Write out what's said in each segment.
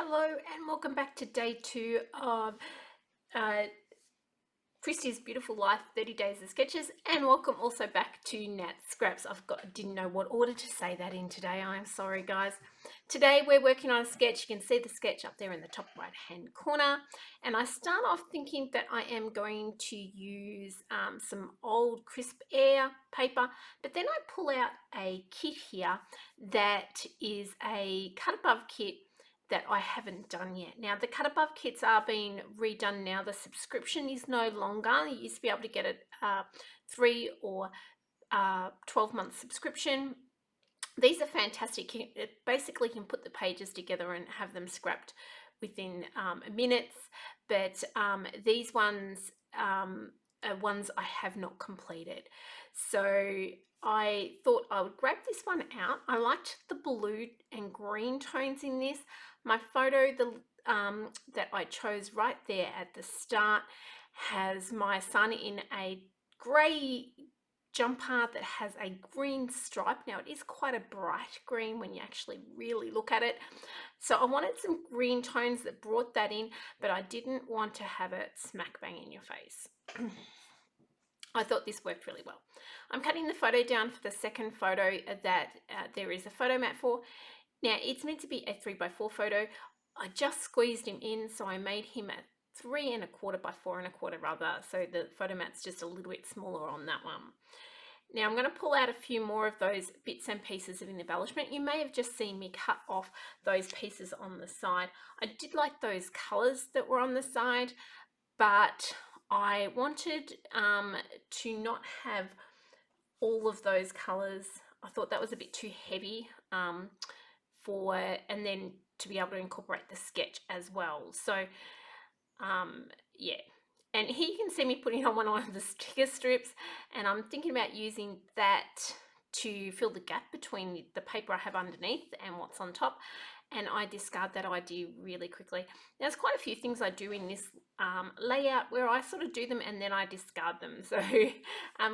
Hello and welcome back to day 2 of uh, Christy's Beautiful Life 30 Days of Sketches, and welcome also back to Nat Scraps. Didn't know what order to say that in today. I'm sorry guys. Today we're working on a sketch. You can see the sketch up there in the top right hand corner, and I start off thinking that I am going to use some old crisp air paper, but then I pull out a kit here that is a cut above kit that I haven't done yet. Now the cut above kits are being redone now. The subscription is no longer. You used to be able to get a 3 or 12-month subscription. These are fantastic. Basically you can put the pages together and have them scrapped within minutes, but these ones are ones I have not completed. So I thought I would grab this one out. I liked the blue and green tones in this. My photo that I chose right there at the start has my son in a grey jumper that has a green stripe. Now it is quite a bright green when you actually really look at it. So I wanted some green tones that brought that in, but I didn't want to have it smack bang in your face. I thought this worked really well. I'm cutting the photo down for the second photo that there is a photo mat for. Now it's meant to be a 3x4 photo. I just squeezed him in, so I made him a 3 1/4 by 4 1/4 rather, so the photo mat's just a little bit smaller on that one. Now I'm going to pull out a few more of those bits and pieces of embellishment. You may have just seen me cut off those pieces on the side. I did like those colours that were on the side, but I wanted to not have all of those colours. I thought that was a bit too heavy and then to be able to incorporate the sketch as well. So yeah, and here you can see me putting on one of the sticker strips, and I'm thinking about using that to fill the gap between the paper I have underneath and what's on top, and I discard that idea really quickly. There's quite a few things I do in this layout where I sort of do them and then I discard them, so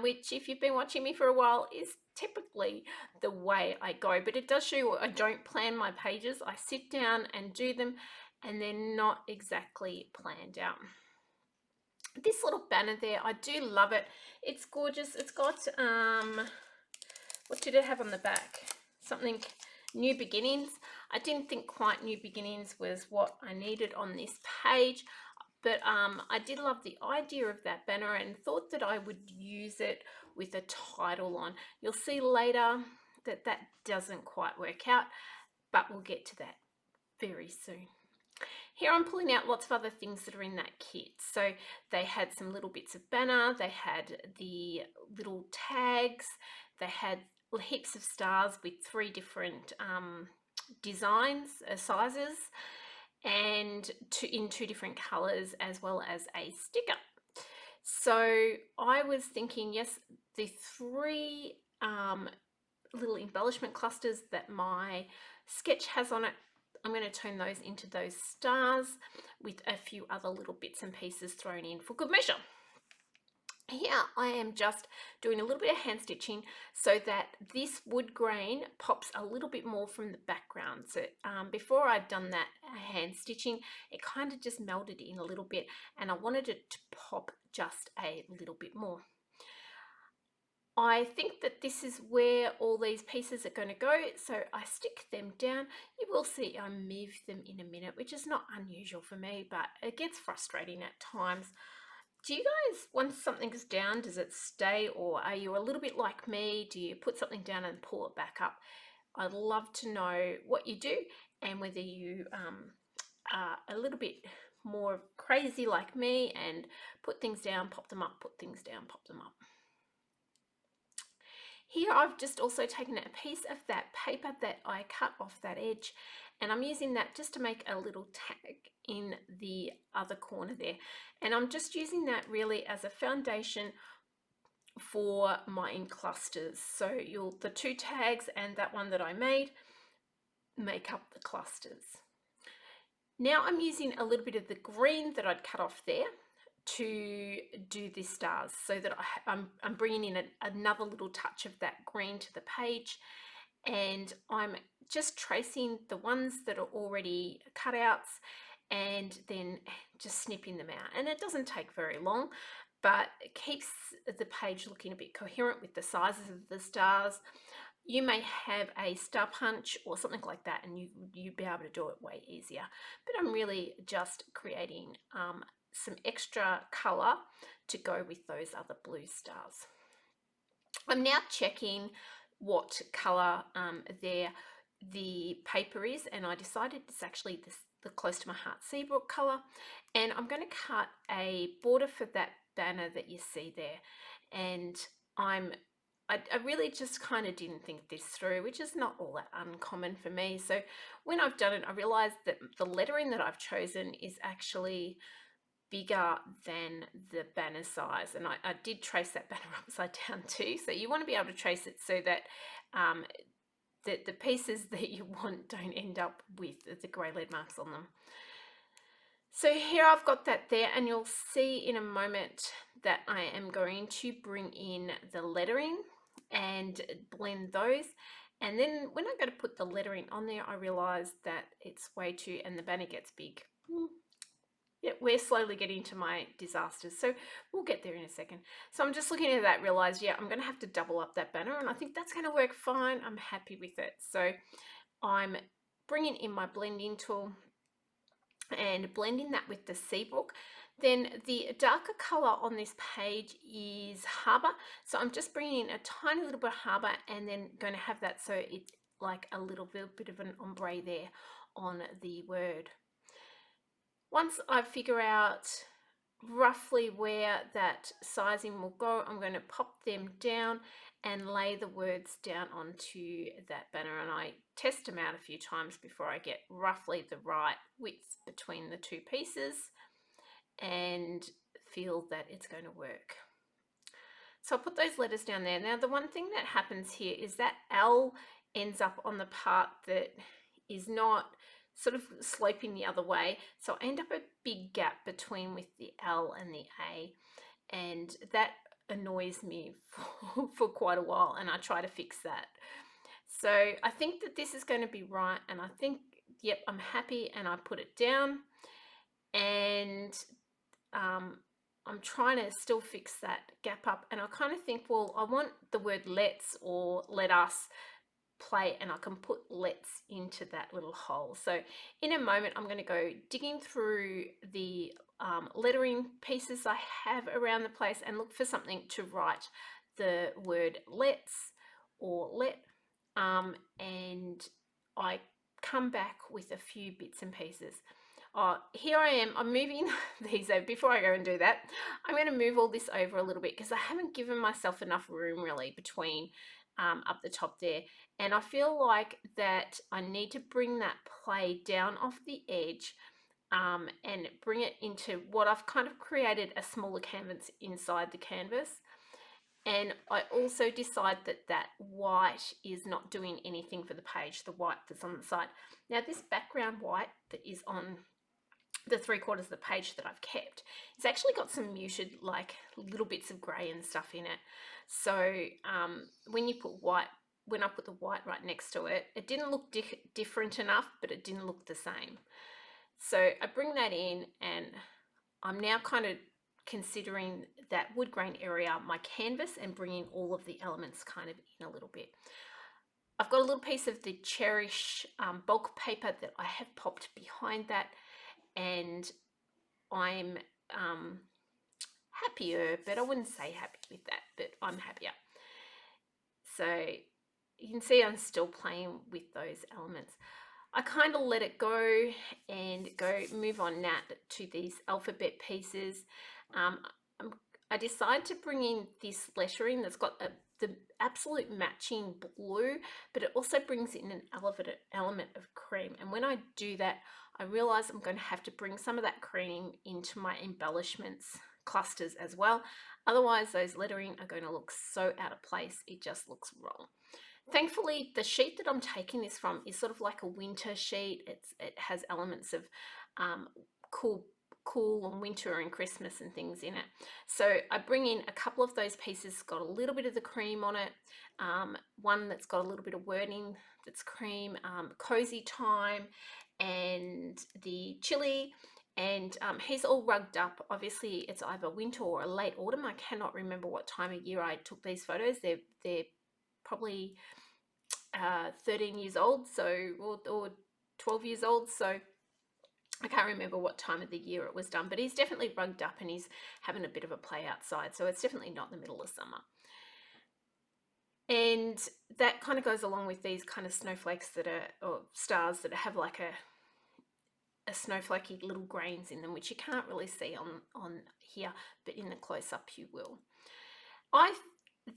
which, if you've been watching me for a while, is typically the way I go. But it does show you I don't plan my pages. I sit down and do them, and they're not exactly planned out. This little banner there, I do love it. It's gorgeous. It's got what did it have on the back? Something New Beginnings. I didn't think quite New Beginnings was what I needed on this page, but I did love the idea of that banner and thought that I would use it with a title on. You'll see later that that doesn't quite work out, but we'll get to that very soon. Here I'm pulling out lots of other things that are in that kit. So they had some little bits of banner, they had the little tags, they had heaps of stars with 3 different designs, sizes, and in 2 different colors, as well as a sticker. So I was thinking, yes, the 3 little embellishment clusters that my sketch has on it, I'm going to turn those into those stars with a few other little bits and pieces thrown in for good measure. Here I am just doing a little bit of hand stitching so that this wood grain pops a little bit more from the background. So before I'd done that hand stitching, it kind of just melded in a little bit, and I wanted it to pop just a little bit more. I think that this is where all these pieces are going to go, so I stick them down. You will see I move them in a minute, which is not unusual for me, but it gets frustrating at times. Do you guys, once something's down, does it stay, or are you a little bit like me? Do you put something down and pull it back up? I'd love to know what you do, and whether you are a little bit more crazy like me and put things down, pop them up, put things down, pop them up. Here I've just also taken a piece of that paper that I cut off that edge, and I'm using that just to make a little tag in the other corner there. And I'm just using that really as a foundation for my clusters. So the 2 tags and that one that I made make up the clusters. Now I'm using a little bit of the green that I'd cut off there to do the stars, so that I'm bringing in another little touch of that green to the page, and I'm just tracing the ones that are already cutouts and then just snipping them out. And it doesn't take very long, but it keeps the page looking a bit coherent with the sizes of the stars. You may have a star punch or something like that, and you'd be able to do it way easier. But I'm really just creating some extra color to go with those other blue stars. I'm now checking what color the paper is, and I decided it's actually the Close to My Heart Seabrook color, and I'm going to cut a border for that banner that you see there. And I really just kind of didn't think this through, which is not all that uncommon for me. So when I've done it, I realized that the lettering that I've chosen is actually bigger than the banner size, and I did trace that banner upside down too. So you want to be able to trace it so that the pieces that you want don't end up with the grey lead marks on them. So here I've got that there, and you'll see in a moment that I am going to bring in the lettering and blend those. And then when I go to put the lettering on there, I realize that it's way too, and the banner gets big. Yeah, we're slowly getting to my disasters, so we'll get there in a second. So I'm just looking at that, realize, yeah, I'm going to have to double up that banner, and I think that's going to work fine. I'm happy with it. So I'm bringing in my blending tool and blending that with the Seabrook. Then the darker color on this page is Harbour. So I'm just bringing in a tiny little bit of Harbour and then going to have that so it's like a little bit of an ombre there on the word. Once I figure out roughly where that sizing will go, I'm going to pop them down and lay the words down onto that banner, and I test them out a few times before I get roughly the right width between the two pieces and feel that it's going to work. So I'll put those letters down there. Now the one thing that happens here is that L ends up on the part that is not sort of sloping the other way, so I end up a big gap between with the L and the A, and that annoys me for quite a while, and I try to fix that. So I think that this is going to be right, and I think, yep, I'm happy, and I put it down, and I'm trying to still fix that gap up, and I kind of think, well, I want the word let's or let us play, and I can put let's into that little hole. So in a moment I'm going to go digging through the lettering pieces I have around the place and look for something to write the word let's or let, and I come back with a few bits and pieces. Here I am, I'm moving these over. Before I go and do that, I'm going to move all this over a little bit because I haven't given myself enough room really between up the top there, and I feel like that I need to bring that play down off the edge and bring it into what I've kind of created a smaller canvas inside the canvas. And I also decide that that white is not doing anything for the page, the white that's on the side. Now this background white that is on the 3/4 of the page that I've kept, it's actually got some muted like little bits of grey and stuff in it. So when you put white, when I put the white right next to it, it didn't look different enough, but it didn't look the same. So I bring that in, and I'm now kind of considering that wood grain area my canvas and bringing all of the elements kind of in a little bit. I've got a little piece of the Cherish bulk paper that I have popped behind that, and I'm happier, but I wouldn't say happy with that, but I'm happier. So you can see I'm still playing with those elements. I kind of let it go and move on now to these alphabet pieces. I decide to bring in this lettering that's got the absolute matching blue, but it also brings in an element of cream. And when I do that, I realize I'm going to have to bring some of that cream into my embellishments clusters as well. Otherwise, those lettering are going to look so out of place. It just looks wrong. Thankfully, the sheet that I'm taking this from is sort of like a winter sheet. It has elements of cool cool and winter and Christmas and things in it. So I bring in a couple of those pieces, got a little bit of the cream on it, one that's got a little bit of wording that's cream, cozy time, and the chili. And he's all rugged up. Obviously, it's either winter or a late autumn. I cannot remember what time of year I took these photos. They're probably 13 years old, so or 12 years old. So I can't remember what time of the year it was done, but he's definitely rugged up and he's having a bit of a play outside. So it's definitely not the middle of summer. And that kind of goes along with these kind of snowflakes that are, or stars that have like a snowflakey little grains in them, which you can't really see on here, but in the close-up you will. I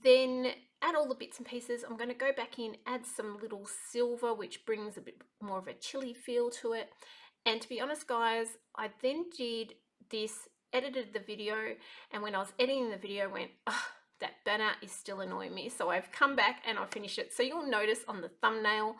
then add all the bits and pieces. I'm going to go back in, add some little silver, which brings a bit more of a chilly feel to it. And to be honest, guys, I then did this, edited the video, and when I was editing the video, I went, oh, that banner is still annoying me. So I've come back and I finished it. So you'll notice on the thumbnail,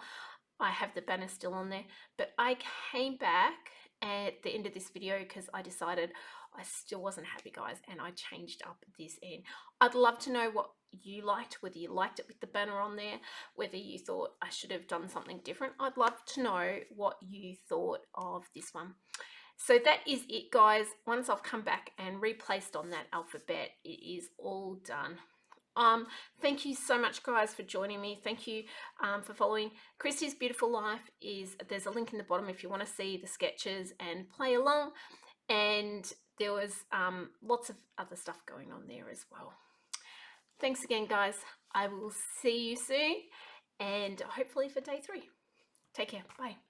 I have the banner still on there, but I came back at the end of this video because I decided I still wasn't happy, guys, and I changed up this end. I'd love to know what you liked, whether you liked it with the banner on there, whether you thought I should have done something different. I'd love to know what you thought of this one. So that is it, guys. Once I've come back and replaced on that alphabet, it is all done. Thank you so much, guys, for joining me. Thank you for following. Christy's Beautiful Life there's a link in the bottom if you want to see the sketches and play along. And there was lots of other stuff going on there as well. Thanks again, guys. I will see you soon, and hopefully for day 3. Take care. Bye.